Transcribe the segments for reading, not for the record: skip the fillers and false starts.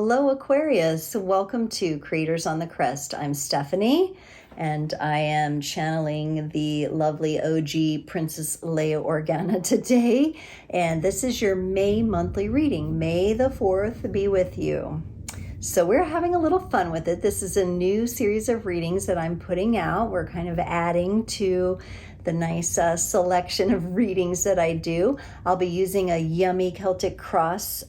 Hello, Aquarius. Welcome to Creators on the Crest. I'm Stephanie, and I am channeling the lovely OG Princess Leia Organa today. And this is your May monthly reading. May the 4th be with you. So we're having a little fun with it. This is a new series of readings that I'm putting out. We're kind of adding to the nice selection of readings that I do. I'll be using a yummy Celtic cross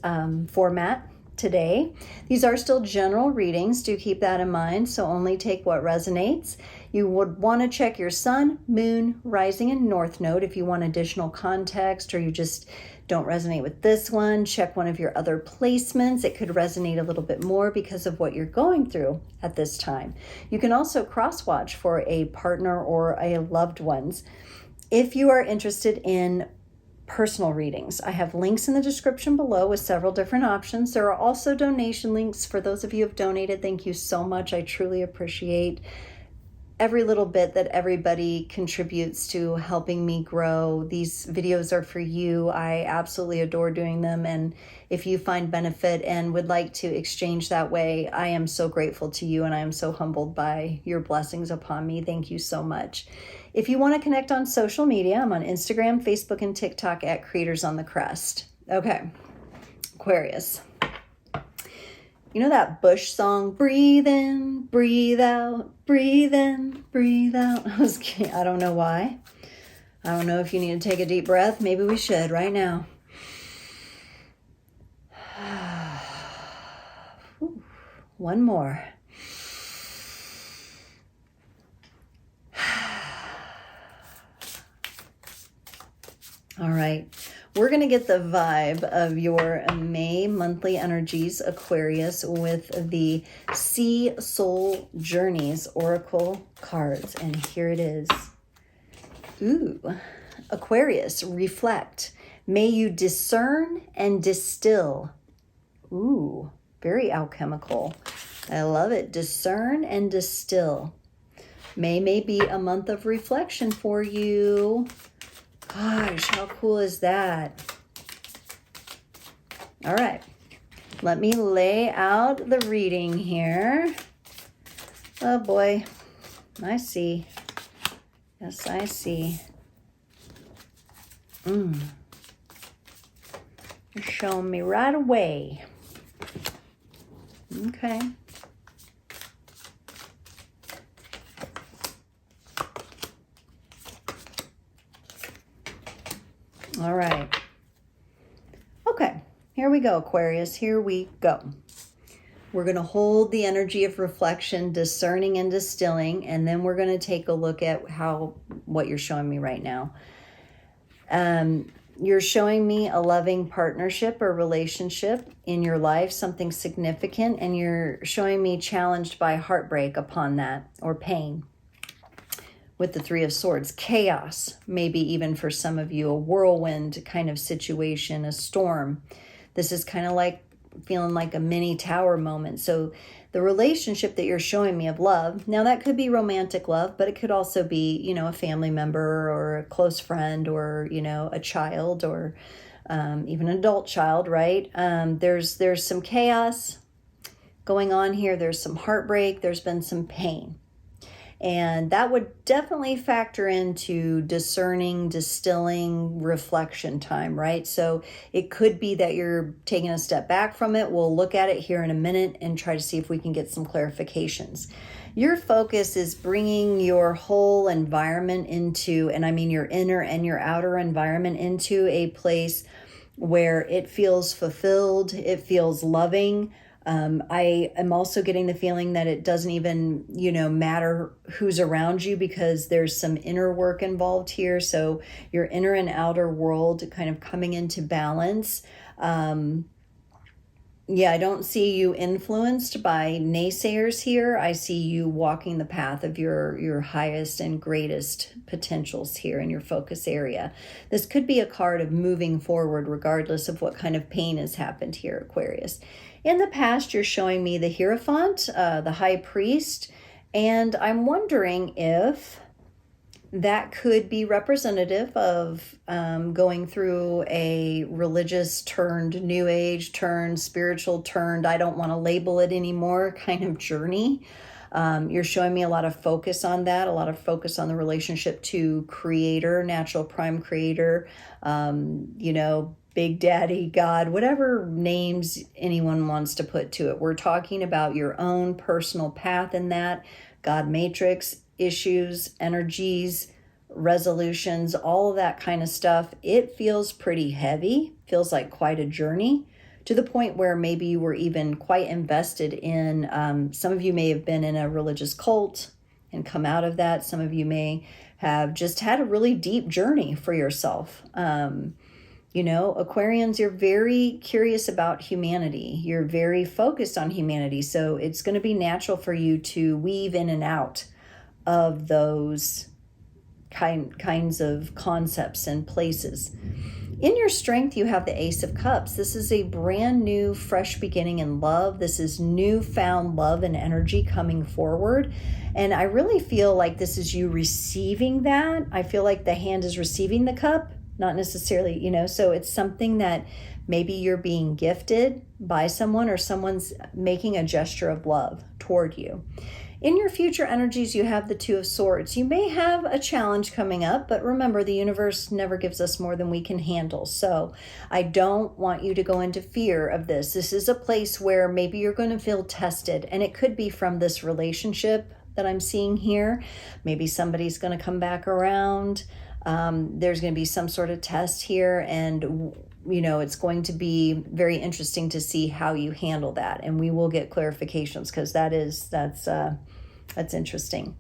format today. These are still general readings. Do keep that in mind. So only take what resonates. You would want to check your sun, moon, rising, and north node if you want additional context, or you just don't resonate with this one. Check one of your other placements. It could resonate a little bit more because of what you're going through at this time. You can also cross-watch for a partner or a loved one's. If you are interested in personal readings, I have links in the description below with several different options. There are also donation links for those of you who have donated. Thank you so much. I truly appreciate every little bit that everybody contributes to helping me grow. These videos are for you. I absolutely adore doing them. And if you find benefit and would like to exchange that way, I am so grateful to you and I am so humbled by your blessings upon me. Thank you so much. If you want to connect on social media, I'm on Instagram, Facebook, and TikTok at Creators on the Crest. Okay, Aquarius. You know that Bush song, breathe in, breathe out, breathe in, breathe out? I don't know why. I don't know if you need to take a deep breath. Maybe we should right now. One more. All right. We're going to get the vibe of your May monthly energies, Aquarius, with the Sea Soul Journeys Oracle cards. And here it is. Ooh, Aquarius, reflect. May you discern and distill. Ooh, very alchemical. I love it. Discern and distill. May be a month of reflection for you. Gosh, how cool is that? All right, let me lay out the reading here. Oh boy, I see. Yes, I see. You're showing me right away. Okay. All right. Okay, here we go, Aquarius. Here we go. We're going to hold the energy of reflection, discerning and distilling, and then we're going to take a look at what you're showing me right now. You're showing me a loving partnership or relationship in your life, something significant, and you're showing me challenged by heartbreak upon that, or pain. With the Three of Swords, chaos, maybe even for some of you, a whirlwind kind of situation, a storm. This is kind of like feeling like a mini tower moment. So the relationship that you're showing me of love, now that could be romantic love, but it could also be, a family member or a close friend or, a child or even an adult child, right? There's some chaos going on here. There's some heartbreak. There's been some pain. And that would definitely factor into discerning, distilling, reflection time, right? So it could be that you're taking a step back from it. We'll look at it here in a minute and try to see if we can get some clarifications. Your focus is bringing your whole environment into, and I mean your inner and your outer environment, into a place where it feels fulfilled, it feels loving. I am also getting the feeling that it doesn't even, matter who's around you, because there's some inner work involved here. So your inner and outer world kind of coming into balance. I don't see you influenced by naysayers here. I see you walking the path of your highest and greatest potentials here in your focus area. This could be a card of moving forward regardless of what kind of pain has happened here, Aquarius. In the past, you're showing me the Hierophant, the High Priest, and I'm wondering if that could be representative of going through a religious turned new age turned spiritual turned I don't want to label it anymore kind of journey. You're showing me a lot of focus on that, a lot of focus on the relationship to creator, natural prime creator, Big Daddy, God, whatever names anyone wants to put to it. We're talking about your own personal path in that, God matrix, issues, energies, resolutions, all of that kind of stuff. It feels pretty heavy, feels like quite a journey, to the point where maybe you were even quite invested in, some of you may have been in a religious cult and come out of that. Some of you may have just had a really deep journey for yourself. Aquarians, you're very curious about humanity. You're very focused on humanity. So it's going to be natural for you to weave in and out of those kinds of concepts and places. In your strength, you have the Ace of Cups. This is a brand new, fresh beginning in love. This is newfound love and energy coming forward. And I really feel like this is you receiving that. I feel like the hand is receiving the cup, not necessarily, so it's something that maybe you're being gifted by someone or someone's making a gesture of love toward you. In your future energies, you have the Two of Swords. You may have a challenge coming up, but remember, the universe never gives us more than we can handle. So I don't want you to go into fear of this. This is a place where maybe you're going to feel tested, and it could be from this relationship that I'm seeing here. Maybe somebody's going to come back around. There's going to be some sort of test here, and it's going to be very interesting to see how you handle that, and we will get clarifications, because that's interesting.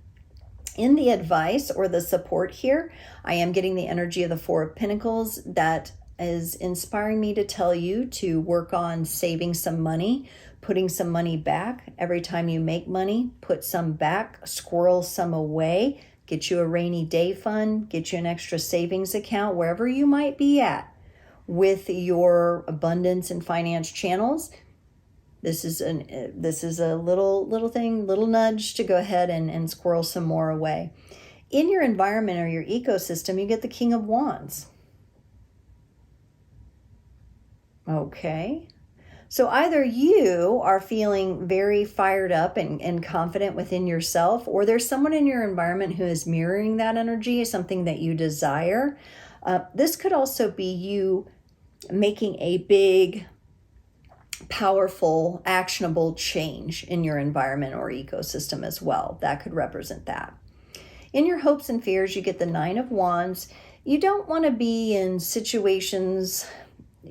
In the advice or the support here, I am getting the energy of the Four of Pentacles. That is inspiring me to tell you to work on saving some money, putting some money back. Every time you make money, put some back, squirrel some away, get you a rainy day fund, get you an extra savings account, wherever you might be at with your abundance and finance channels. This is a little thing, little nudge to go ahead and squirrel some more away. In your environment or your ecosystem, you get the King of Wands. Okay. So either you are feeling very fired up and confident within yourself, or there's someone in your environment who is mirroring that energy, something that you desire. This could also be you making a big, powerful, actionable change in your environment or ecosystem as well. That could represent that. In your hopes and fears, you get the Nine of Wands. You don't want to be in situations,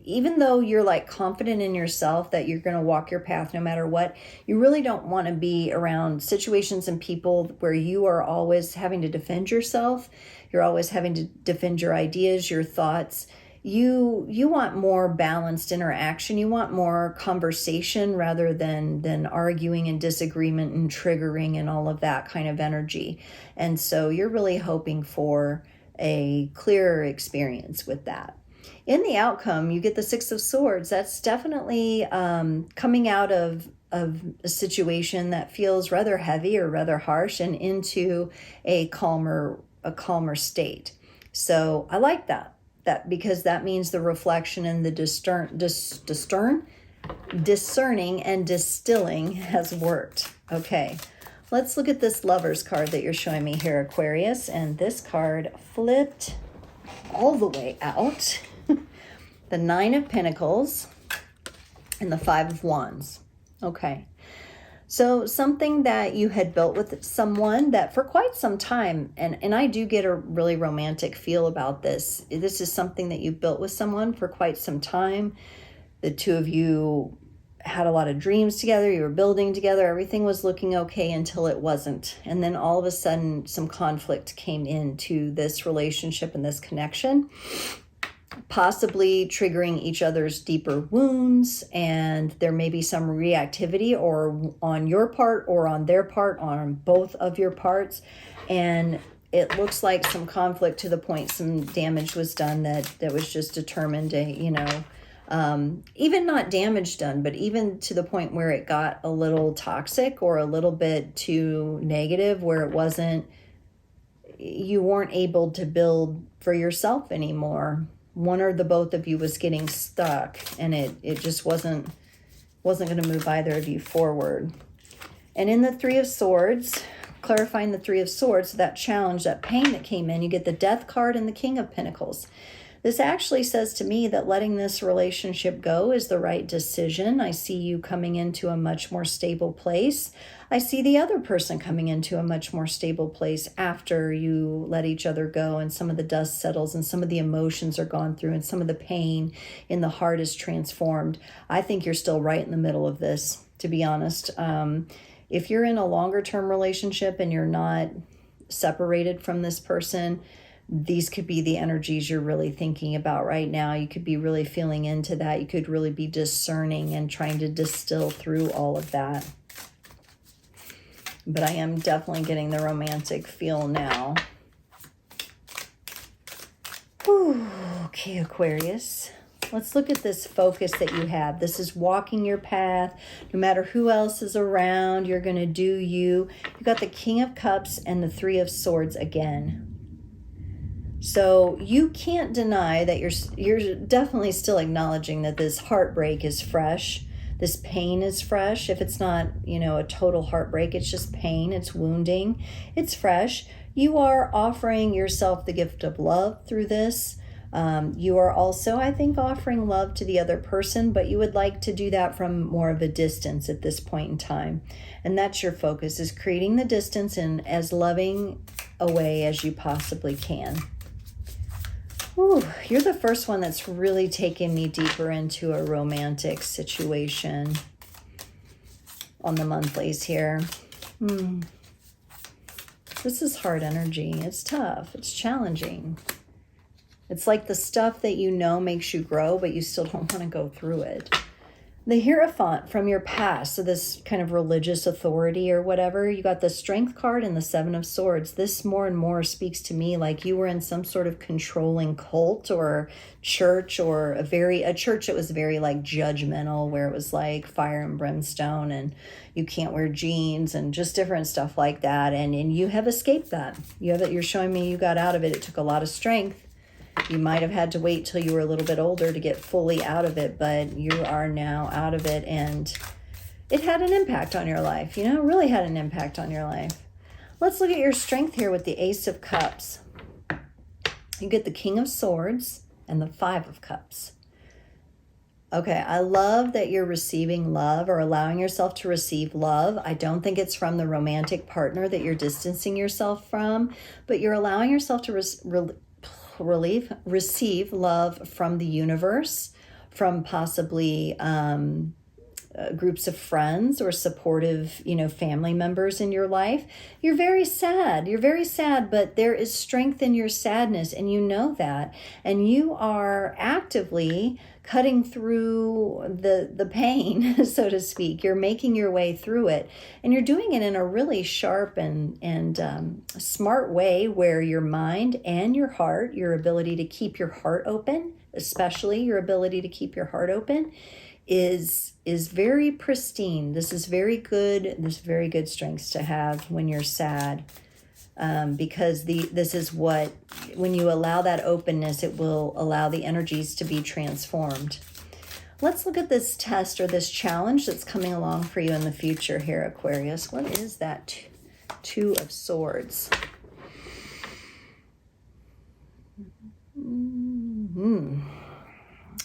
even though you're like confident in yourself that you're going to walk your path no matter what, you really don't want to be around situations and people where you are always having to defend yourself. You're always having to defend your ideas, your thoughts. You want more balanced interaction. You want more conversation rather than arguing and disagreement and triggering and all of that kind of energy. And so you're really hoping for a clearer experience with that. In the outcome, you get the Six of Swords. That's definitely coming out of a situation that feels rather heavy or rather harsh and into a calmer state. So I like that because that means the reflection and the discerning and distilling has worked. Okay, let's look at this Lovers card that you're showing me here, Aquarius. And this card flipped all the way out. The Nine of Pentacles and the Five of Wands. Okay. So something that you had built with someone that for quite some time, and I do get a really romantic feel about this. This is something that you built with someone for quite some time. The two of you had a lot of dreams together. You were building together. Everything was looking okay until it wasn't. And then all of a sudden, some conflict came into this relationship and this connection, possibly triggering each other's deeper wounds, and there may be some reactivity or on your part or on their part, on both of your parts, and it looks like some conflict to the point some damage was done that was just determined to, even not damage done, but even to the point where it got a little toxic or a little bit too negative, where it wasn't you weren't able to build for yourself anymore. One or the both of you was getting stuck, and it just wasn't going to move either of you forward. And in the Three of Swords, clarifying the Three of Swords, that challenge, that pain that came in, you get the Death card and the King of Pentacles. This actually says to me that letting this relationship go is the right decision. I see you coming into a much more stable place. I see the other person coming into a much more stable place after you let each other go, and some of the dust settles and some of the emotions are gone through and some of the pain in the heart is transformed. I think you're still right in the middle of this, to be honest. If you're in a longer term relationship and you're not separated from this person, these could be the energies you're really thinking about right now. You could be really feeling into that. You could really be discerning and trying to distill through all of that. But I am definitely getting the romantic feel now. Whew. Okay, Aquarius. Let's look at this focus that you have. This is walking your path. No matter who else is around, you're going to do you. You got the King of Cups and the Three of Swords again. So you can't deny that you're definitely still acknowledging that this heartbreak is fresh. This pain is fresh. If it's not, a total heartbreak, it's just pain, it's wounding, it's fresh. You are offering yourself the gift of love through this. You are also, I think, offering love to the other person, but you would like to do that from more of a distance at this point in time. And that's your focus, is creating the distance in as loving a way as you possibly can. Ooh, you're the first one that's really taken me deeper into a romantic situation on the monthlies here. This is hard energy. It's tough. It's challenging. It's like the stuff that makes you grow, but you still don't want to go through it. The Hierophant from your past, so this kind of religious authority or whatever, you got the Strength card and the Seven of Swords. This more and more speaks to me like you were in some sort of controlling cult or church, or a church that was very like judgmental, where it was like fire and brimstone and you can't wear jeans and just different stuff like that. And you have escaped that. You're showing me you got out of it. It took a lot of strength. You might have had to wait till you were a little bit older to get fully out of it, but you are now out of it, and it had an impact on your life. It really had an impact on your life. Let's look at your strength here with the Ace of Cups. You get the King of Swords and the Five of Cups. Okay, I love that you're receiving love or allowing yourself to receive love. I don't think it's from the romantic partner that you're distancing yourself from, but you're allowing yourself to receive love from the universe, from possibly groups of friends or supportive, family members in your life. You're very sad. But there is strength in your sadness, and you know that. And you are actively cutting through the pain, so to speak. You're making your way through it, and you're doing it in a really sharp and smart way, where your mind and your heart, your ability to keep your heart open, especially your ability to keep your heart open, is very pristine. This is very good. There's very good strengths to have when you're sad. Because this is what, when you allow that openness, it will allow the energies to be transformed. Let's look at this test or this challenge that's coming along for you in the future here, Aquarius. What is that Two of Swords?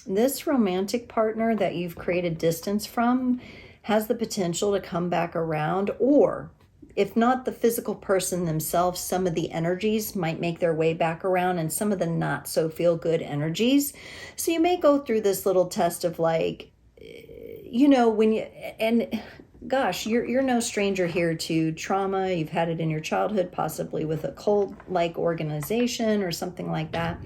This romantic partner that you've created distance from has the potential to come back around, or if not the physical person themselves, some of the energies might make their way back around, and some of the not so feel good energies. So you may go through this little test of like, gosh, you're no stranger here to trauma. You've had it in your childhood, possibly with a cult-like organization or something like that.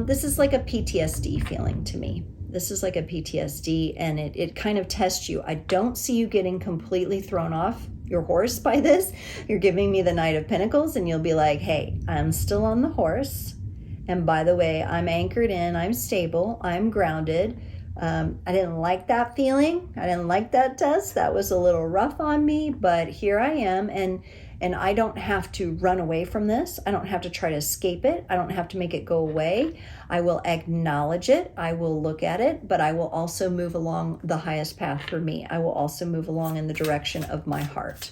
This is like a PTSD feeling to me. This is like a PTSD, and it kind of tests you. I don't see you getting completely thrown off your horse by this. You're giving me the Knight of Pentacles, and you'll be like, hey, I'm still on the horse. And by the way, I'm anchored in, I'm stable, I'm grounded. I didn't like that feeling. I didn't like that test. That was a little rough on me, but here I am. And And I don't have to run away from this. I don't have to try to escape it. I don't have to make it go away. I will acknowledge it. I will look at it, but I will also move along the highest path for me. I will also move along in the direction of my heart.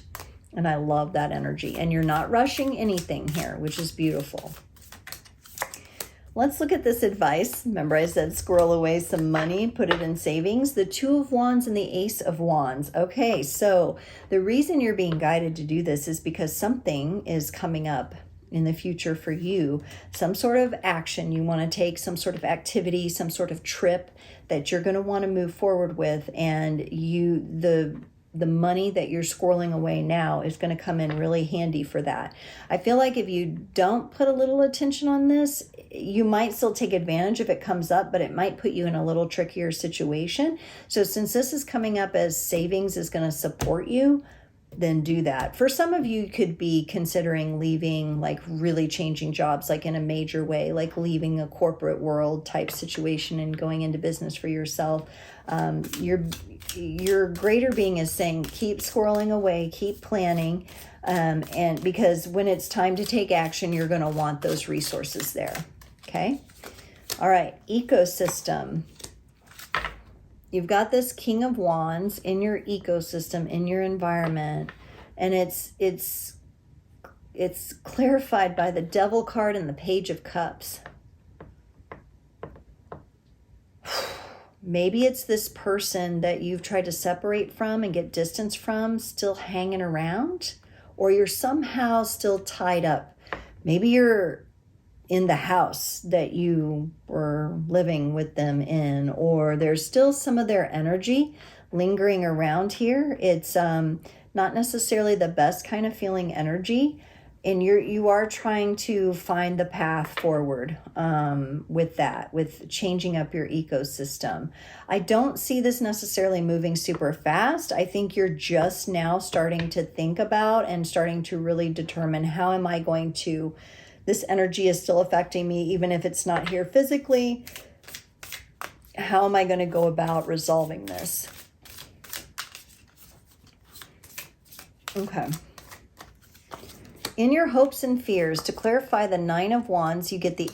And I love that energy. And you're not rushing anything here, which is beautiful. Let's look at this advice. Remember I said squirrel away some money, put it in savings. The Two of Wands and the Ace of Wands. Okay, so the reason you're being guided to do this is because something is coming up in the future for you. Some sort of action you want to take, some sort of activity, some sort of trip that you're going to want to move forward with. And the money that you're squirreling away now is going to come in really handy for that. I feel like if you don't put a little attention on this, you might still take advantage if it comes up, but it might put you in a little trickier situation. So since this is coming up as savings is going to support you, then do that. For some of you, you could be considering leaving, like really changing jobs, like in a major way, like leaving a corporate world type situation and going into business for yourself. Your greater being is saying, keep squirreling away, keep planning. And because when it's time to take action, you're going to want those resources there. Okay. All right. Ecosystem. You've got this King of Wands in your ecosystem, in your environment, and it's clarified by the Devil card and the Page of Cups. Maybe it's this person that you've tried to separate from and get distance from still hanging around, or you're somehow still tied up. Maybe you're in the house that you were living with them in, or there's still some of their energy lingering around here. It's not necessarily the best kind of feeling energy, and you are trying to find the path forward with changing up your ecosystem. I don't see this necessarily moving super fast. I think you're just now starting to think about and starting to really determine, how am I going to, this energy is still affecting me even if it's not here physically. How am I going to go about resolving this? Okay. In your hopes and fears, to clarify the Nine of Wands, you get the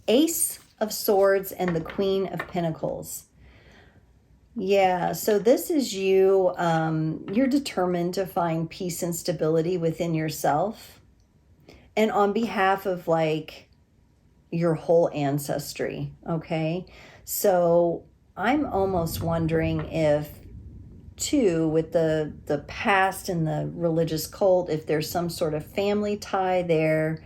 Ace of Swords and the Queen of Pentacles. Yeah, so this is you. You're determined to find peace and stability within yourself and on behalf of like your whole ancestry. Okay, so I'm almost wondering if too, with the past and the religious cult, if there's some sort of family tie there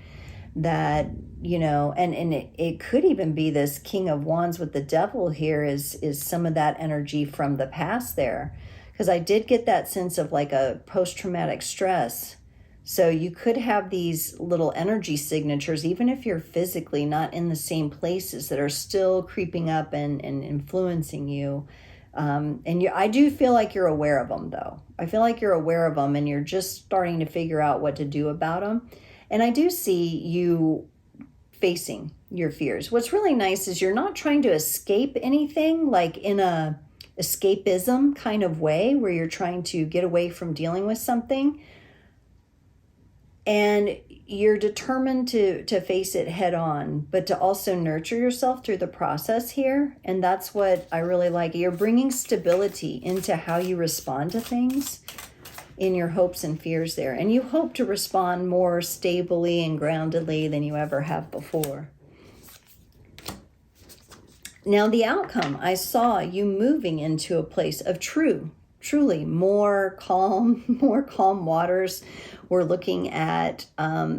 that, you know, and it could even be this King of Wands with the Devil here is some of that energy from the past there. Because I did get that sense of like a post-traumatic stress. So you could have these little energy signatures, even if you're physically not in the same places, that are still creeping up and influencing you. I do feel like you're aware of them, though. I feel like you're aware of them and you're just starting to figure out what to do about them. And I do see you facing your fears. What's really nice is you're not trying to escape anything, like in a escapism kind of way where you're trying to get away from dealing with something. And you're determined to face it head on, but to also nurture yourself through the process here. And that's what I really like. You're bringing stability into how you respond to things in your hopes and fears there. And you hope to respond more stably and groundedly than you ever have before. Now the outcome, I saw you moving into a place of truly more calm waters. We're looking at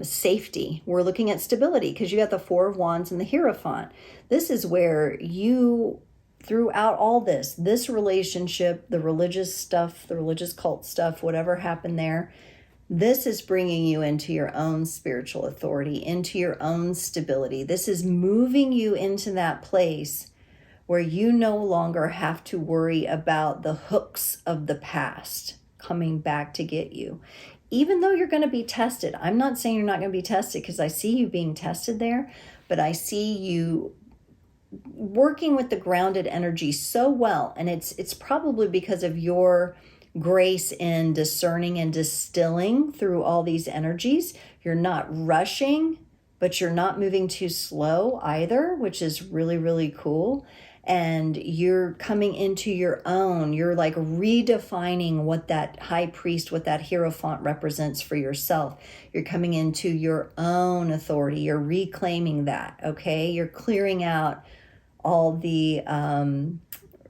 safety. We're looking at stability because you got the Four of Wands and the Hierophant. This is where you, throughout all this relationship, the religious stuff, the religious cult stuff, whatever happened there, this is bringing you into your own spiritual authority, into your own stability. This is moving you into that place where you no longer have to worry about the hooks of the past coming back to get you. Even though you're going to be tested, I'm not saying you're not going to be tested because I see you being tested there, but I see you working with the grounded energy so well. And it's probably because of your grace in discerning and distilling through all these energies. You're not rushing, but you're not moving too slow either, which is really, really cool. And you're coming into your own. You're like redefining what that high priest, what that hierophant represents for yourself. You're coming into your own authority. You're reclaiming that, okay? You're clearing out all the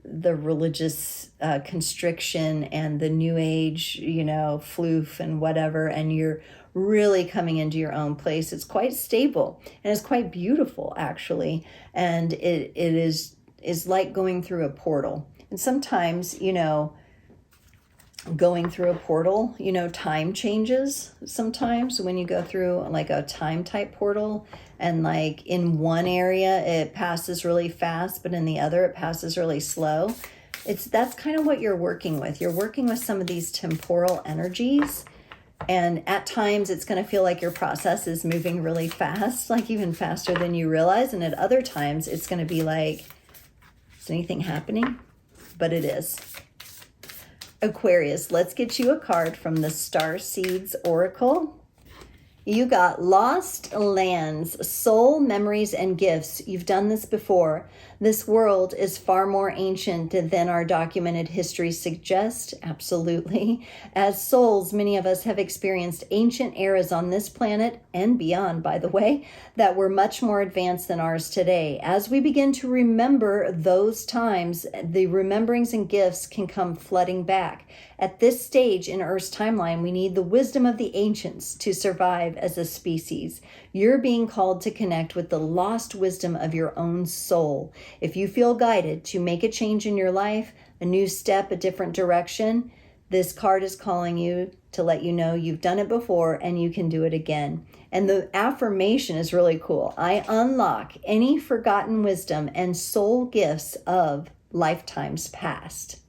religious constriction and the new age, floof and whatever, and you're really coming into your own place. It's quite stable and it's quite beautiful, actually, and it is like going through a portal. And sometimes, going through a portal, time changes sometimes when you go through like a time type portal, and like in one area it passes really fast, but in the other it passes really slow. That's kind of what you're working with. You're working with some of these temporal energies, and at times it's going to feel like your process is moving really fast, like even faster than you realize, and at other times it's going to be like, is anything happening? But it is. Aquarius, let's get you a card from the Starseeds Oracle. You got lost lands, soul, memories, and gifts. You've done this before. This world is far more ancient than our documented history suggests. Absolutely. As souls, many of us have experienced ancient eras on this planet and beyond, by the way, that were much more advanced than ours today. As we begin to remember those times, the rememberings and gifts can come flooding back. At this stage in Earth's timeline, we need the wisdom of the ancients to survive as a species. You're being called to connect with the lost wisdom of your own soul. If you feel guided to make a change in your life, a new step, a different direction, this card is calling you to let you know you've done it before and you can do it again. And the affirmation is really cool. I unlock any forgotten wisdom and soul gifts of lifetimes past.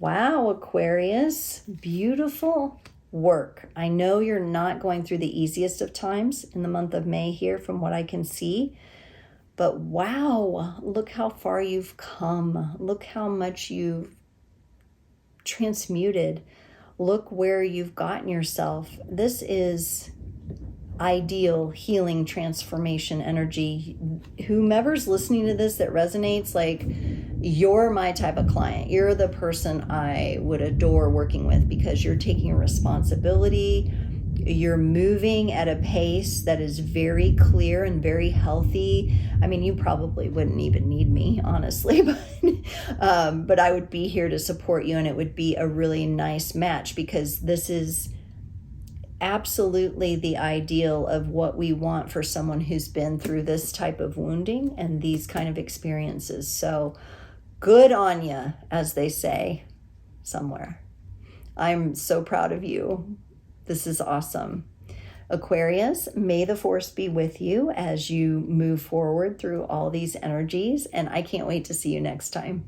Wow, Aquarius, beautiful work. I know you're not going through the easiest of times in the month of May here from what I can see, but wow, look how far you've come. Look how much you've transmuted. Look where you've gotten yourself. This is ideal healing transformation energy. Whomever's listening to this that resonates, like, you're my type of client. You're the person I would adore working with because you're taking responsibility. You're moving at a pace that is very clear and very healthy. I mean, you probably wouldn't even need me, honestly, but I would be here to support you, and it would be a really nice match because this is absolutely the ideal of what we want for someone who's been through this type of wounding and these kind of experiences. So good on you, as they say somewhere. I'm so proud of you. This is awesome. Aquarius, may the force be with you as you move forward through all these energies, and I can't wait to see you next time.